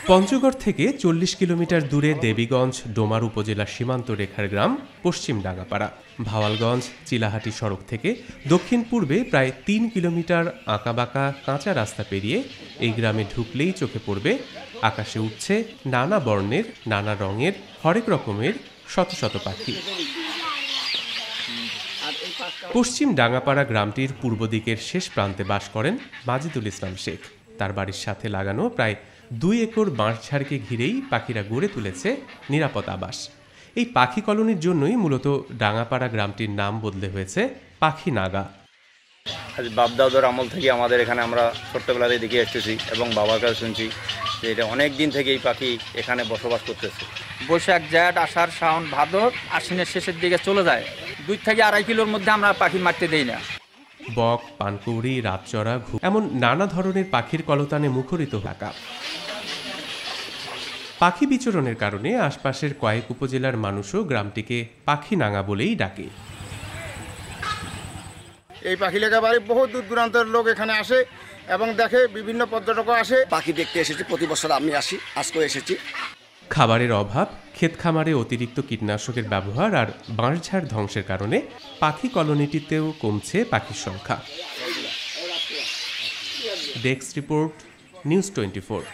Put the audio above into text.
পঞ্চগড় থেকে ৪০ কিলোমিটার দূরে দেবীগঞ্জ ডোমার উপজেলা সীমান্ত রেখার গ্রাম পশ্চিম ডাঙ্গাপাড়া। ভাওয়ালগঞ্জ চিলাহাটি সড়ক থেকে দক্ষিণ পূর্বে প্রায় ৩ কিলোমিটার আঁকাবাঁকা কাঁচা রাস্তা পেরিয়ে এই গ্রামে ঢুকলেই চোখে পড়বে আকাশে উঠছে নানা বর্ণের, নানা রঙের, হরেক রকমের শত শত পাখি। পশ্চিম ডাঙ্গাপাড়া গ্রামটির পূর্ব দিকের শেষ প্রান্তে বাস করেন মাজিদুল ইসলাম শেখ। তার বাড়ির সাথে লাগানো প্রায় ২ একর বাঁশঝাড়কে ঘিরেই পাখিরা গড়ে তুলেছে নিরাপদ আবাস। এই পাখি কলোনির জন্যই মূলত ডাঙ্গাপাড়া গ্রামটির নাম বদলে হয়েছে পাখি নাগা। বাপ-দাদার আমল থেকে আমাদের এখানে আমরা ছোট্টবেলাতে দেখে এসেছি এবং বাবার কাছে শুনছি যে এটা অনেক দিন থেকে এই পাখি এখানে বসবাস করতেছে। বৈশাখ, জ্যৈষ্ঠ, আষাঢ়, শ্রাবণ, ভাদর, আশ্বিনের শেষের দিকে চলে যায়। ২ থেকে ২.৫ কিলোর মধ্যে আমরা পাখি মারতে দেই না। বক, পানকৌড়ি, রাতচরা, এমন নানা ধরনের পাখির কলতানে মুখরিত এলাকা। পাখি বিচরণের কারণে আশপাশের কয়েক উপজেলার মানুষও গ্রামটিকে পাখিনাঙ্গা বলেই ডাকে। এই পাখি লেখা বাড়ি বহু দূর দূরান্তের লোক এখানে আসে এবং দেখে, বিভিন্ন পর্যটকও আসে। পাখি দেখতে এসেছি, প্রতি বছর আমি আসি, আজকেও এসেছি। খাবারের অভাব, ক্ষেত খামারে অতিরিক্ত কীটনাশকের ব্যবহার আর বাঁশঝাড় ধ্বংসের কারণে পাখি কলোনিটিতেও কমছে পাখির সংখ্যা। Desk report, news 24।